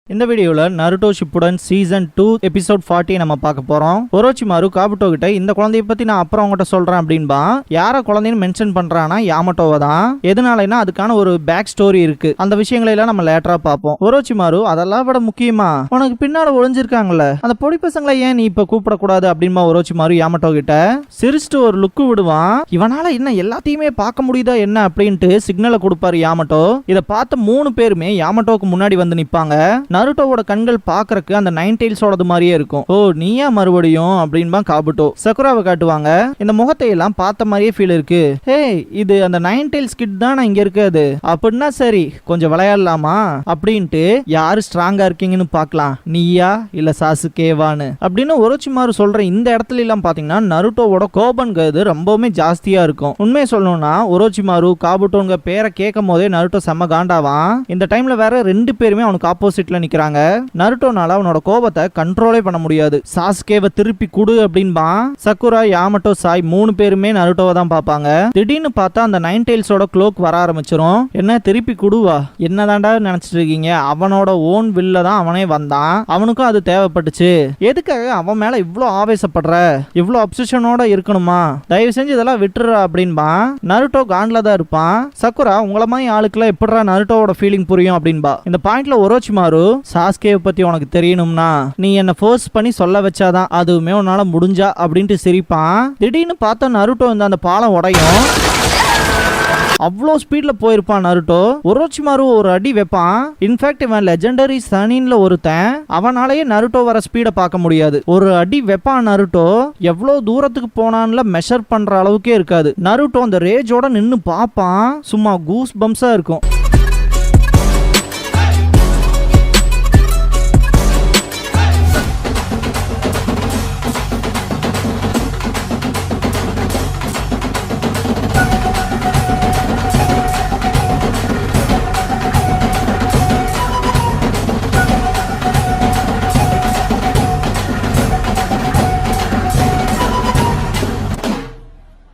இந்த வீடியோல Naruto Shippuden season 2 episode 40 நம்ம பார்க்க போறோம். ஒரோச்சிமாரு காபுட்டோ கிட்ட இந்த குழந்தைய பத்தி நான் அப்புறம் உங்ககிட்ட சொல்றேன் அப்படின்பா. யார குழந்தைன்னு மென்ஷன் பண்றானா யாமட்டோவை தான். எதனாலனா அதுக்கான ஒரு பேக் ஸ்டோரி இருக்கு. அந்த விஷயங்களை எல்லாம் நம்ம லேட்டரா பார்ப்போம். ஒரோச்சிமாரு அதெல்லாம் விட முக்கியமா உனக்கு பின்னால ஒளிஞ்சிருக்காங்கல்ல அந்த பொடி பசங்களை ஏன் நீ இப்ப கூப்பிடக்கூடாது அப்படின்பா ஒரோச்சிமாரு யாமட்டோ கிட்ட. சிரிச்சுட்டு ஒரு லுக்கு விடுவான். இவனால என்ன எல்லாத்தையுமே பார்க்க முடியுதா என்ன அப்படின்ட்டு சிக்னலை கொடுப்பாரு யாமட்டோ. இதை பார்த்த 3 பேருமே யாமட்டோக்கு முன்னாடி வந்து நிப்பாங்க. நருட்டோவோட கண்கள் பாக்குறதுக்கு அந்த 9 டெயில்ஸோடது மாதிரியே இருக்கும். ஓ நீயா மறுபடியும் அப்படின்பா காபுட்டோ. சக்குராவை காட்டுவாங்க. இந்த முகத்தை எல்லாம் பார்த்த மாதிரியே ஃபீல் இருக்கு. ஹே இது அந்த 9 டெயில்ஸ் கிட் தான் இங்க இருக்காது அப்படின்னா சரி கொஞ்சம் விளையாடலாமா அப்படின்ட்டு யாரு ஸ்ட்ராங்கா இருக்கீங்கன்னு பார்க்கலாம் நீயா இல்ல சாசுகேவான்னு அப்படின்னு ஒரோச்சிமாரு சொல்ற இந்த இடத்துல எல்லாம் பாத்தீங்கன்னா நருட்டோவோட கோபங்கிறது ரொம்பவுமே ஜாஸ்தியா இருக்கும். உண்மையை சொல்லணும்னா ஒரோச்சிமாரு காபுட்டோங்க பேரை கேட்கும் போதே நருட்டோ செம்ம காண்டாவான். இந்த டைம்ல வேற 2 பேருமே அவனுக்கு ஆப்போசிட்ல நிக்கிறாங்க. நருட்டோனால அவனோட கோபத்தை கண்ட்ரோலே பண்ண முடியாது. சாசுகேவை திருப்பி குடு அப்படின்பான். சக்குரா யாமட்டோ சாய் 3 பேருமே நருட்டோவை தான் பார்ப்பாங்க. திடீர்னு பார்த்தா அந்த 9 டெயில்ஸோட க்ளோக் வர ஆரம்பிச்சிரும். என்ன திருப்பி குடுவா என்னதாண்டா நினைச்சிட்டு இருக்கீங்க? அவனோட ஓன் வில்ல தான் அவனே வந்தான். அவனுக்கும் அது தேவைப்பட்டுச்சு. எதுக்காக அவன் மேல இவ்வளவு ஆவேசப்படுற? இவ்வளவு அப்சஷனோட இருக்கணுமா? தயவு செஞ்சு இதெல்லாம் விட்டுற அப்படின்பான். நருட்டோ காண்ட்ல தான் இருப்பான். சக்குரா உங்கள மாதிரி ஆளுக்குலாம் எப்படிடா நருட்டோவோட ஃபீலிங் புரியும் அப்படின்பா. இந்த பாயிண்ட்ல ஒரோச்சிமாரு சாஸ்கேவை பத்தி உனக்கு தெரியணும்னா நீ என்ன ஃபோர்ஸ் பண்ணி சொல்ல வச்சாதான் அதுவுமே உன்னால முடிஞ்சா அப்படின்ட்டு சிரிப்பான். திடீர்னு பார்த்தா நருட்டோ அந்த பாலம் உடையும். அவ்வளோ ஸ்பீட்ல போயிருப்பான் நருட்டோ. ஒரோச்சிமாரு ஒரு அடி வைப்பான். இன்ஃபேக்ட் இவன் லெஜெண்டரி சனின்ல ஒருத்தன். அவனாலேயே நருட்டோ வர ஸ்பீட பார்க்க முடியாது. ஒரு அடி வைப்பான் நருட்டோ. எவ்வளவு தூரத்துக்கு போனான்ல மெஷர் பண்ற அளவுக்கே இருக்காது. நருட்டோ அந்த ரேஜோட நின்னு பார்ப்பான். சும்மா கூஸ் பம்ஸா இருக்கும்.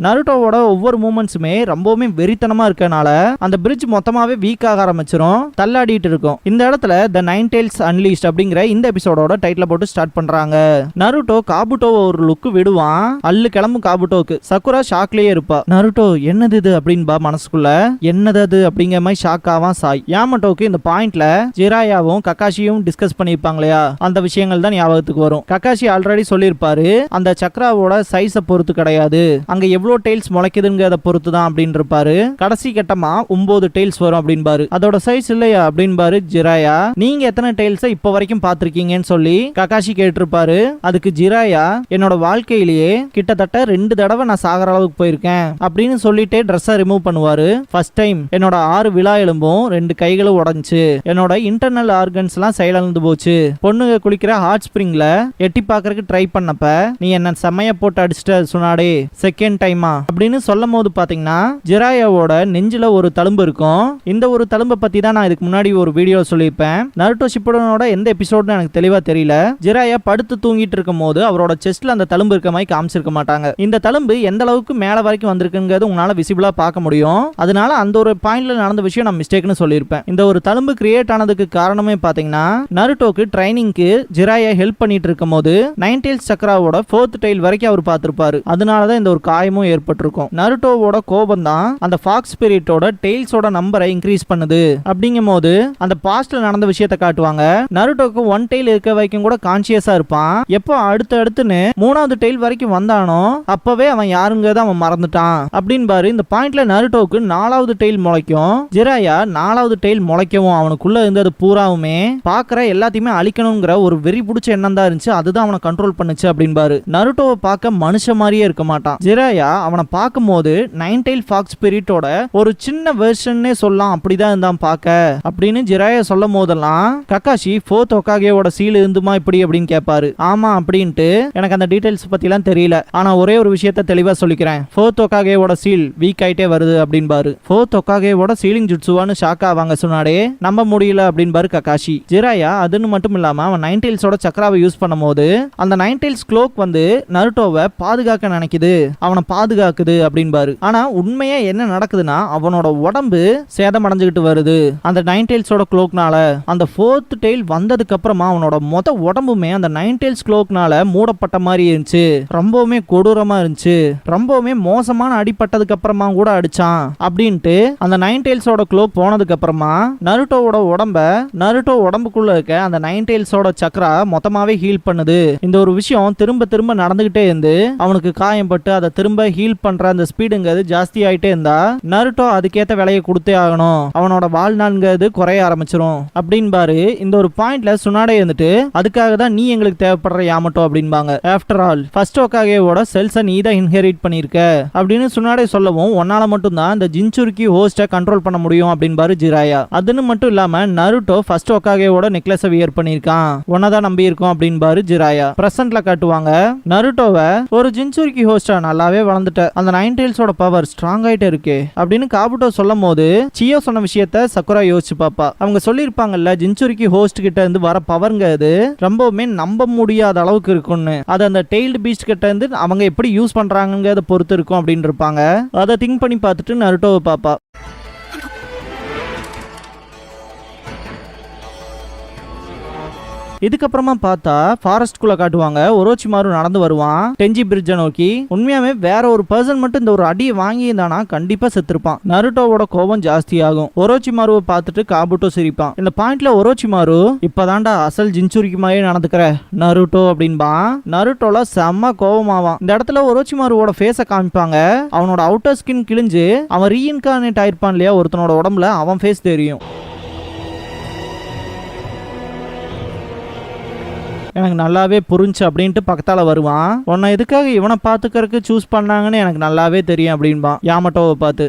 நருட்டோவோட ஒவ்வொரு மூமெண்ட்ஸுமே ரொம்பவுமே வெறித்தனமா இருக்கனால அந்த பிரிட்ஜ் மொத்தமாவே வீக் ஆக ஆரம்பிச்சிரும். தள்ளாடிட்டு இருக்கும். இந்த இடத்துல த 9 டெயில்ஸ் அன்லீஸ்ட் அப்படிங்கிற இந்த எபிசோடோட டைட்டில் போட்டு ஸ்டார்ட் பண்றாங்க. நருட்டோ காபுட்டோவை ஒரு லுக்கு விடுவான். அல்லு கிளம்பு காபுட்டோக்கு. சக்குரா ஷாக்லயே இருப்பா. நருட்டோ என்னது இது அப்படின்பா மனசுக்குள்ள. என்னது அது அப்படிங்கிற மாதிரி ஷாக் ஆவான் சாய். யாமட்டோக்கு இந்த பாயிண்ட்ல ஜிராயாவும் கக்காஷியும் டிஸ்கஸ் பண்ணிருப்பாங்க இல்லையா அந்த விஷயங்கள் தான் ஞாபகத்துக்கு வரும். கக்காஷி ஆல்ரெடி சொல்லியிருப்பாரு அந்த சக்ராவோட சைஸை பொறுத்து கிடையாது, அங்க எவ்வளவு டெயில்ஸ் முளைக்குதுங்கிறத பொறுத்து தான் அப்படின்னு இருப்பாரு. கடைசி கட்டமா 9 டெயில்ஸ் வரும் அப்படின்பாரு. அதோட சைஸ் இல்லையா அப்படின்பாரு ஜிராயா. நீங்க எத்தனை டெயில்ஸை இப்ப வரைக்கும் பாத்திருக்கீங்கன்னு சொல்லி கக்காஷி கேட்டிருப்பாரு. அதுக்கு ஜிராயா என்னோட வாழ்க்கையிலேயே கிட்டத்தட்ட 2 தடவை நான் சாகர அளவுக்கு போயிருக்கேன் அப்படின்னு சொல்லிட்டே ட்ரெஸ்ஸை ரிமூவ் பண்ணுவாரு. ஃபர்ஸ்ட் டைம் என்னோட 6 விழா எலும்பும் 2 கைகளும் உடஞ்சி என்னோட இன்டர்னல் ஆர்கன்ஸ் எல்லாம் செயலிழந்து போச்சு. பொண்ணுங்க குளிக்கிற ஹாட் ஸ்பிரிங்ல எட்டி பாக்குறதுக்கு ட்ரை பண்ணப்ப நீ என்ன செம்மைய போட்டு அடிச்சிட்ட சொன்னாடே செகண்ட் டைம் அப்படின்னு சொல்லும் போது பாத்தீங்கன்னா ஜிராயாவோட நெஞ்சில ஒரு தழும்பு இருக்கும். இந்த ஒரு தழும்பை பத்தி தான் நான் இதுக்கு முன்னாடி ஒரு வீடியோ சொல்லியிருப்பேன். நருட்டோ ஷிப்புடனோட எந்த எபிசோட்னு எனக்கு தெளிவா தெரியல. ஜிராயா படுத்து தூங்கிட்டு இருக்கும் போது அவரோட செஸ்ட்ல அந்த தழும்பு இருக்க மாதிரி காமிச்சிருக்க மாட்டாங்க. இந்த தழும்பு எந்த அளவுக்கு மேல வரைக்கும் வந்திருக்குங்கிறது உங்களால விசிபிளா பார்க்க முடியும். அதனால அந்த ஒரு பாயிண்ட்ல நடந்த விஷயம் நான் மிஸ்டேக்னு சொல்லியிருப்பேன். இந்த ஒரு தழும்பு கிரியேட் ஆனதுக்கு காரணமே பாத்தீங்கன்னா நருட்டோக்கு ட்ரைனிங்க்கு ஜிராயா ஹெல்ப் பண்ணிட்டு இருக்கும் போது 9 டெயில்ஸ் சக்ராவோட 4th டெயில் வரைக்கும் அவர் பார்த்திருப்பாரு. அதனாலதான் இந்த ஒரு காயமும் ஏற்பட்டிருக்கும். நருட்டோவோட கோபம் தான் அந்த ஃபாக்ஸ் ஸ்பிரிட்டோட டெயில்ஸோட நம்பரை இன்க்ரீஸ் பண்ணுது. அப்படிங்கும் போது அந்த பாஸ்ட்ல நடந்த விஷயத்தை காட்டுவாங்க. நருட்டோக்கு 1 டெயில் இருக்க வரைக்கும் கூட கான்சியஸா இருப்பான். எப்போ அடுத்துன்னு 3வது டெயில் வரைக்கும் வந்தானோ அப்பவே அவன் யாருங்கிறத அவன் மறந்துட்டான் அப்படின்பாரு. இந்த பாயிண்ட்ல நருட்டோக்கு 4வது டெயில் முளைக்கும். ஜிராயா 4வது டெயில் முளைக்கவும் அவனுக்குள்ள இருந்தது பூராவுமே பாக்குற எல்லாத்தையுமே அழிக்கணுங்கிற ஒரு வெறி பிடிச்ச எண்ணம் தான் இருந்துச்சு. அதுதான் அவனை கண்ட்ரோல் பண்ணுச்சு அப்படின்பாரு. நருட்டோவை பார்க்க மனுஷ மாதிரியே இருக்க மாட்டான். ஜிராயா அவனை பார்க்கும்போது 9 டெயில் ஃபாக்ஸ் ஸ்பிரிட்டோட ஒரு சின்ன வெர்ஷன்னே சொல்லலாம் அப்படிதான் இருந்தான் பார்க்க அப்படின்னு ஜிராயா சொல்லும் போதெல்லாம் கக்காஷி 4th ஹோகாகேவோட சீல் இருந்துமா இப்படி அப்படின்னு கேட்பாரு. ஆமா அப்படின்ட்டு எனக்கு அந்த டீடைல்ஸ் பத்திலாம் தெரியல, ஆனா ஒரே ஒரு விஷயத்த தெளிவா சொல்லிக்கிறேன். 4th ஹோகாகேவோட சீல் வீக் ஆயிட்டே வருது அப்படின்பாரு. 4th ஹோகாகேவோட சீலிங் ஜுட்சுவான்னு ஷாக் ஆவாங்க சொன்னாடே நம்ப முடியல அப்படின்பாரு கக்காஷி. ஜிராயா அதுன்னு மட்டும் இல்லாம அவன் 9 டெயில்ஸோட சக்கராவை யூஸ் பண்ணும் போது அந்த 9 டெயில்ஸ் க்ளோக் வந்து நருட்டோவை பாதுகாக்க நினைக்குது. அவனை பாதுகாக்குது அப்படின்பாரு. ஆனா உண்மையா என்ன நடக்குதுன்னா அவனோட உடம்பு சேதமடைஞ்சுக்கிட்டு வருது அந்த நைன் டெயில்ஸோட க்ளோக்னால. அந்த ஃபோர்த் டெயில் வந்ததுக்கு அப்புறமா அவனோட உடம்புமே அந்த நைன் டெயில்ஸ் க்ளோக்னால மூடப்பட்ட மாதிரி இருந்துச்சு. ரொம்பவுமே கொடூரமா இருந்துச்சு. ரொம்பவுமே மோசமான அடிப்பட்டதுக்கு அப்புறமா கூட அடிச்சான் அப்படின்ட்டு அந்த நைன் டெயில்ஸோட க்ளோக் போனதுக்கு அப்புறமா நருட்டோவோட உடம்புக்குள்ள இருக்க அந்த நைன் டெயில்ஸோட சக்ரா மொத்தமாவே ஹீல் பண்ணுது. இந்த ஒரு விஷயம் திரும்ப திரும்ப நடந்துகிட்டே இருந்து அவனுக்கு காயம் பட்டு அதை திரும்ப ஹீல் பண்ற அந்த ஸ்பீடுங்கிறது ஜாஸ்தி ஆயிட்டே இருந்தா நருட்டோ அதுக்கேத்த விலையை கொடுத்தே ஆகணும். அவனோட வாழ்நாள்ங்கிறது குறைய ஆரம்பிச்சிரும் அப்படின்பாரு. இந்த ஒரு பாயிண்ட்ல சுனாடே இருந்துட்டு அதுக்காக தான் நீ எங்களுக்கு தேவைப்படுற யாமட்டோ அப்படின்பாங்க. ஆஃப்டர் ஆல் ஃபர்ஸ்ட் ஹோகாகேவோட செல்ஸை நீ தான் இன்ஹெரிட் பண்ணிருக்க அப்படின்னு சுனாடே சொல்லவும் உன்னால மட்டும் தான் இந்த ஜின்சுருக்கி ஹோஸ்ட கண்ட்ரோல் பண்ண முடியும் அப்படின்பாரு ஜிராயா. அதுன்னு மட்டும் இல்லாம நருட்டோ ஃபர்ஸ்ட் ஹோகாகேவோட நெக்லஸை வியர் பண்ணிருக்கான், உன்னதான் நம்பி இருக்கோம் அப்படின்பாரு ஜிராயா. பிரசன்ட்ல காட்டுவாங்க நருட்டோவை ஒரு ஜின்சுருக்கி ஹோஸ்டா நல்லாவே வளர்ந்துட்ட, அந்த நைன் டெயில்ஸோட பவர் ஸ்ட்ராங் ஆயிட்டே இருக்கு அப்படின்னு காபுட்டோ சொல்லும் போது சியோ சொன்ன விஷயத்த சக்குரா யோசிச்சு பாப்பா. அவங்க சொல்லிருப்பாங்கல்ல ஜின்சுருக்கி ஹோஸ்ட் கிட்ட இருந்து வர பவர்ங்க அது ரொம்பவுமே நம்ப முடியாத அளவுக்கு இருக்கும்னு. அது அந்த டெயில்டு பீஸ்ட் கிட்ட இருந்து அவங்க எப்படி யூஸ் பண்றாங்கங்கிறத பொறுத்து இருக்கும் அப்படின்னு இருப்பாங்க. அதை திங்க் பண்ணி பார்த்துட்டு நருட்டோவை பாப்பா. இதுக்கப்புறமா பார்த்தா ஃபாரஸ்ட்குள்ள காட்டுவாங்க. ஒரோச்சிமாரு நடந்து வருவான் டெஞ்சி பிரிட்ஜை நோக்கி. உண்மையாவே வேற ஒரு பர்சன் மட்டும் இந்த ஒரு அடியை வாங்கியிருந்தானா கண்டிப்பா செத்துருப்பான். நருட்டோவோட கோபம் ஜாஸ்தி ஆகும். ஒரோச்சிமாருவை பார்த்துட்டு காபுட்டோ சிரிப்பான். இந்த பாயிண்ட்ல ஒரோச்சிமாரு இப்பதான்டா அசல் ஜின்சுரிக்கு மாதிரி நடந்துக்கிற நருட்டோ அப்படின்பான். நருட்டோல செம்ம கோபமாவான். இந்த இடத்துல ஒரோச்சிமாருவோட ஃபேஸை காமிப்பாங்க. அவனோட அவுட்டர் ஸ்கின் கிழிஞ்சு அவன் ரீஇன்கார்னேட் ஆயிருப்பான் இல்லையா ஒருத்தனோட உடம்புல, அவன் ஃபேஸ் தெரியும். எனக்கு நல்லாவே புரிஞ்சு அப்படின்ட்டு பக்கத்தால வருவான். உன்னை எதுக்காக இவனை பாத்துக்கறதுக்கு சூஸ் பண்ணாங்கன்னு எனக்கு நல்லாவே தெரியும் அப்படின்பான் யாமட்டோவை பார்த்து.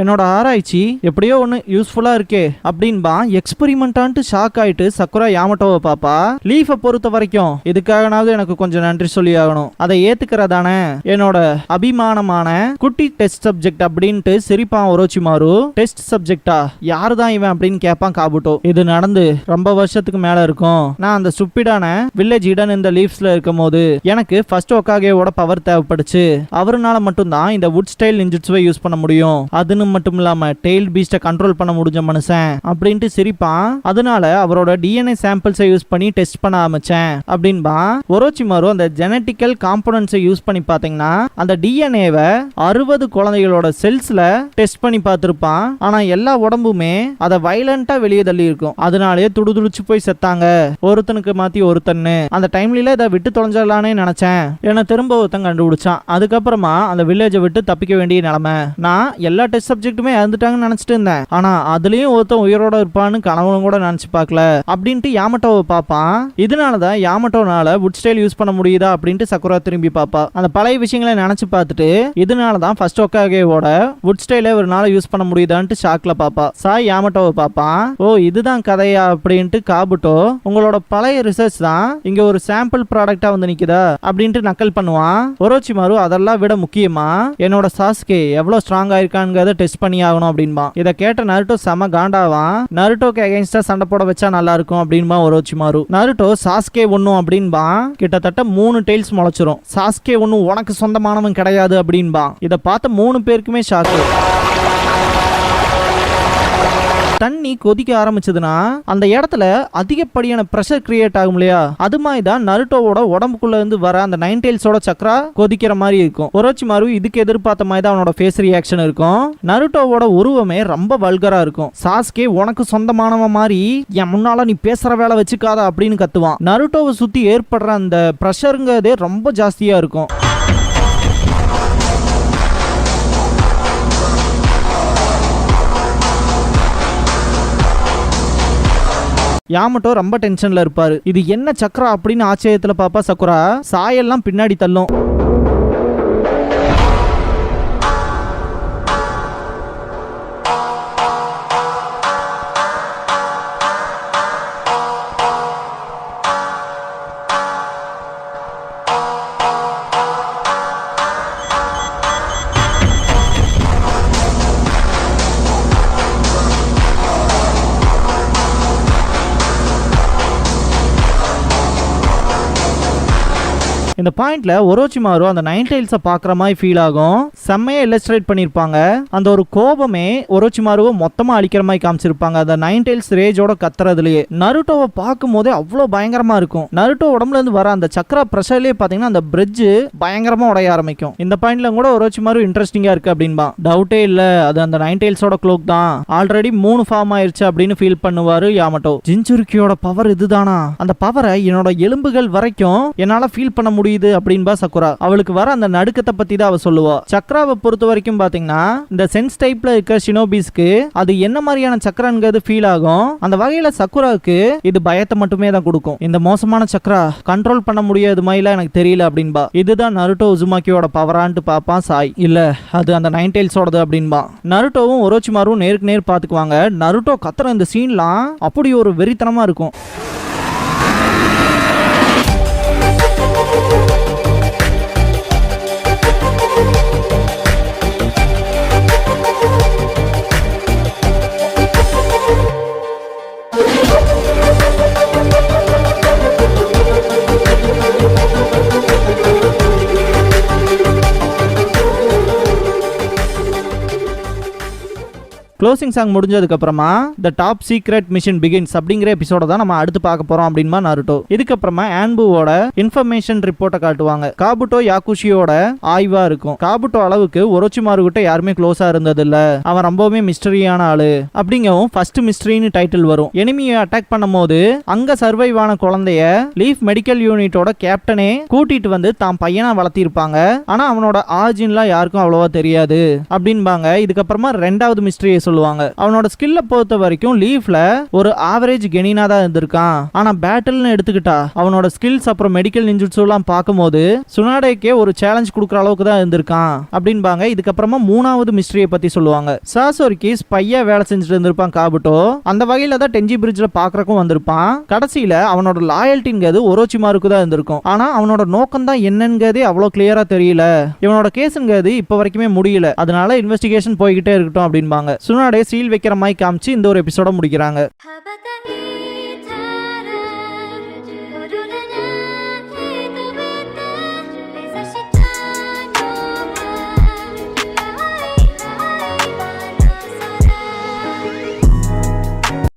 என்னோட ஆராய்ச்சி எப்படியோ ஒன்று யூஸ்ஃபுல்லா இருக்கே அப்படின்பா. எக்ஸ்பெரிமெண்டான்ட்டு ஷாக் ஆயிட்டு சக்குரா யாமட்டோவை பாப்பா. லீஃபை பொறுத்த வரைக்கும் இதுக்காகனாவது எனக்கு கொஞ்சம் நன்றி சொல்லி ஆகணும், அதை ஏத்துக்கிறதானே என்னோட அபிமானமான குட்டி டெஸ்ட் சப்ஜெக்ட் அப்படின்ட்டு சிரிப்பான் ஒரோச்சிமாரு. டெஸ்ட் சப்ஜெக்டா, யாருதான் இவன் அப்படின்னு கேட்பான் காபுட்டோ. இது நடந்து ரொம்ப வருஷத்துக்கு மேல இருக்கும். நான் அந்த ஸ்டூபிடான வில்லேஜ் இடன் இந்த லீவ்ஸ்ல இருக்கும் போது எனக்கு ஃபர்ஸ்ட் ஹோகாகேவோட பவர் தேவைப்படுச்சு. அவருனால மட்டும்தான் இந்த வுட் ஸ்டைல் நிஞ்சுட்சுவை யூஸ் பண்ண முடியும். அதுன்னு மட்டும் இல்லாம டெயில் பீஸ்ட கண்ட்ரோல் பண்ண முடிஞ்ச மனுஷன் அப்படின்ட்டு சிரிப்பான். அதனால அவரோட டிஎன்ஏ சாம்பிள்ஸை யூஸ் பண்ணி டெஸ்ட் பண்ண ஆரம்பிச்சேன் அப்படின்பா. ஒரோச்சிமாரு அந்த ஜெனட்டிக்கல் காம்போனன்ட்ஸை யூஸ் பண்ணி பாத்தீங்கன்னா அந்த டிஎன்ஏவை 60 குழந்தைகளோட செல்ஸ்ல டெஸ்ட் பண்ணி பார்த்திருப்பான். ஆனா எல்லா உடம்புமே அதை வயலண்டா வெளியே தள்ளி இருக்கும். அதனாலே துடுதுடிச்சு போய் செத்தாங்க, ஒருத்தனுக்கு மாத்தி ஒருத்தன்னு. அந்த டைம்ல இதை விட்டு தொலைஞ்சிடலானே நினைச்சேன். என்ன திரும்ப ஒருத்தன் கண்டுபிடிச்சான். அதுக்கப்புறமா அந்த வில்லேஜை விட்டு தப்பிக்க வேண்டிய நிலைமை. நான் எல்லா டெஸ்ட் சப்ஜெக்ட்டுமே இறந்துட்டாங்கன்னு நினைச்சிட்டு இருந்தேன். ஆனா அதுலயும் ஒருத்தன் உயிரோட இருப்பான்னு கனவுலும் கூட நினைச்சு பார்க்கல அப்படின்ட்டு யாமட்டோவை பார்ப்பான். இதனாலதான் யாமட்டோனால வுட் ஸ்டைல் யூஸ் பண்ண முடியுதா அப்படின்ட்டு சக்குரா திரும்பி பார்ப்பா. அந்த பழைய விஷயங்களை நினைச்சு பார்த்துட்டு இதனாலதான் ஃபர்ஸ்ட் ஹோகாகேவோட வுட் ஸ்டைல ஒரு நாள் யூஸ் பண்ண முடியுதான்ட்டு ஷாக்ல பாப்பா. சாய் யாமட்டோவை பார்ப்பான். ஓ இதுதான் கதையா அப்படின்ட்டு காபுட்டோ உங்களோட பழைய ரிசர்ச் தான் இங்க ஒரு சாம்பிள் ப்ராடக்டா வந்து நிக்குதா அப்படின்ட்டு நக்கல் பண்ணுவான். ஒரோச்சிமாரு அதெல்லாம் விட முக்கியமா என்னோட சாஸ்கே எவ்வளவு ஸ்ட்ராங்கா இருக்கான்னு டெஸ்ட் பண்ணி ஆகணும் அப்படின்பா. இதை கேட்ட நருட்டோ செம காண்டாவான். நருட்டோக்கு அகைன்ஸ்டா சண்டை போட வச்சா நல்லா இருக்கும் அப்படின்பா ஒரோச்சிமாரு. நருட்டோ சாஸ்கே ஒண்ணும் அப்படின்பா. கிட்டத்தட்ட 3 டெயில்ஸ் முளைச்சிரும். சாஸ்கே ஒண்ணும் உனக்கு சொந்தமானவன் கிடையாது அப்படின்பா. இதை பார்த்த 3 பேருக்குமே ஷாக்கு. தண்ணி கொதிக்க ஆரம்பிச்சதுன்னா அந்த இடத்துல அதிகப்படியான பிரஷர் கிரியேட் ஆகும் இல்லையா, அது மாதிரி தான் நருட்டோவோட உடம்புக்குள்ள இருந்து வர அந்த நைன் டெயில்ஸோட சக்ரா கொதிக்கிற மாதிரி இருக்கும். ஒரோச்சிமாரு இதுக்கு எதிர்பார்த்த மாதிரி தான் அவனோட ஃபேஸ் ரியாக்ஷன் இருக்கும். நருட்டோவோட உருவமே ரொம்ப வல்கரா இருக்கும். சாஸ்கே உனக்கு சொந்தமானவன் மாதிரி என் முன்னால நீ பேசுற வேலை வச்சுக்காத அப்படின்னு கத்துவான். நருட்டோவை சுத்தி ஏற்படுற அந்த பிரஷருங்கிறதே ரொம்ப ஜாஸ்தியா இருக்கும். யாமட்டோ ரொம்ப டென்ஷன்ல இருப்பாரு. இது என்ன சக்ரா அப்படின்னு ஆச்சரியத்துல பாப்பா சக்குரா. சாயெல்லாம் பின்னாடி தள்ளும். இந்த பாயிண்ட்ல ஒரோச்சிமாரு அந்த நைன் டைல்ஸை பாக்குற மாதிரி ஃபீல் ஆகும். செம்மையா இல்லஸ்ட்ரேட் பண்ணிருப்பாங்க. அந்த ஒரு கோபமே ஒரோச்சிமாருவை மொத்தமா அழிக்கிற மாதிரி காமிச்சிருப்பாங்க. அந்த நைன் டைல்ஸ் ரேஜோட கத்துறதுலயே நருட்டோவை பார்க்கும் போதே அவ்வளவு பயங்கரமா இருக்கும். நருட்டோ உடம்புல இருந்து வர அந்த சக்கரா பிரஷர்லயே பாத்தீங்கன்னா அந்த பிரிட்ஜ் பயங்கரமா உடைய ஆரம்பிக்கும். இந்த பாயிண்ட்ல கூட ஒரோச்சிமாரு இன்ட்ரெஸ்டிங்கா இருக்கு அப்படின்பா. டவுட்டே இல்ல, அது அந்த நைன் டைல்ஸோட க்ளோக் தான். ஆல்ரெடி 3 ஃபார்ம் ஆயிருச்சு அப்படின்னு ஃபீல் பண்ணுவாரு யாமட்டோ. ஜின்சுருக்கியோட பவர் இதுதானா? அந்த பவரை என்னோட எலும்புகள் வரைக்கும் என்னால ஃபீல் பண்ண முடியுது அப்படின்பா சக்குரா. அவளுக்கு வர அந்த நடுக்கத்தை பத்தி தான் அவ சொல்லுவா. சக்ராவை பொறுத்த வரைக்கும் பாத்தீங்கன்னா இந்த சென்ஸ் டைப்ல இருக்க ஷினோபிஸ்க்கு அது என்ன மாதிரியான சக்கரங்கிறது ஃபீல் ஆகும். அந்த வகையில சக்குராவுக்கு இது பயத்தை மட்டுமே தான் கொடுக்கும். இந்த மோசமான சக்ரா கண்ட்ரோல் பண்ண முடியாது மாதிரில எனக்கு தெரியல அப்படின்பா. இதுதான் நருட்டோ உசுமாக்கியோட பவரான்ட்டு பாப்பான் சாய். இல்ல அது அந்த நைன் டைல்ஸோடது அப்படின்பா. நருட்டோவும் ஒரோச்சிமாரும் நேருக்கு நேர் பாத்துக்குவாங்க. நருட்டோ கத்துற இந்த சீன்லாம் அப்படி ஒரு வெறித்தனமா இருக்கும். க்ளோசிங் சாங் முடிஞ்சதுக்கு அப்புறமா the top secret mission begins அப்படிங்கிற எபிசோட தான் நம்ம அடுத்து பார்க்க போறோம் அப்படின்பா நருட்டோ. இதுக்கப்புறமா ஆன்புவோட இன்ஃபர்மேஷன் ரிப்போர்ட்டை காட்டுவாங்க. காபுட்டோ யாக்குஷியோட ஆய்வா இருக்கும். காபுட்டோ அளவுக்கு ஒரோச்சிமாரு கிட்ட யாருமே க்ளோஸா இருந்தது இல்ல, அவன் ரொம்பவுமே மிஸ்டரியான ஆளு அப்படிங்கவும் ஃபர்ஸ்ட் மிஸ்டரின்னு டைட்டில் வரும். எனிமியை அட்டாக் பண்ணும் போது அங்க சர்வைவ் ஆன குழந்தைய லீஃப் மெடிக்கல் யூனிட்டோட கேப்டனே கூட்டிட்டு வந்து தான் பையனா வளர்த்திருப்பாங்க. ஆனா அவனோட ஆர்ஜின்லாம் யாருக்கும் அவ்வளவா தெரியாது அப்படின்பாங்க. இதுக்கப்புறமா ரெண்டாவது மிஸ்டரியை சொல்லுவாங்க. அவனோட ஸ்கில்ல பொறுத்த வரைக்கும் லீஃப்ல ஒரு ஆவரேஜ் கெனினா தான் இருந்திருக்கான். ஆனா பேட்டில்னு எடுத்துக்கிட்டா அவனோட ஸ்கில்ஸ் அப்புறம் மெடிக்கல் நிஞ்சுட்சு எல்லாம் பார்க்கும்போது சுனாடேக்கே ஒரு சேலஞ்ச் கொடுக்குற அளவுக்கு தான் இருந்திருக்கான் அப்படின்பாங்க. இதுக்கப்புறமா மூணாவது மிஸ்டரியை பத்தி சொல்லுவாங்க. சாசோரிக்கு ஸ்பையா வேலை செஞ்சுட்டு இருந்திருப்பான் காபுட்டோ. அந்த வகையில தான் டென்ஜி பிரிட்ஜ்ல பாக்குறக்கும் வந்திருப்பான். கடைசியில அவனோட லாயல்ட்டிங்கிறது ஒரோச்சிமாருக்கு தான் இருந்திருக்கும். ஆனா அவனோட நோக்கம் தான் என்னங்கிறதே அவ்வளவு கிளியரா தெரியல. இவனோட கேஸ்ங்கிறது இப்ப வரைக்குமே முடியல. அதனால இன்வெஸ்டிகேஷன் போய்கிட்டே இருக்கட்டும் அப்படின்பாங்க. சுனாடே சீல் வைக்கிற மாதிரி காமிச்சு இந்த ஒரு எபிசோட முடிக்கிறாங்க.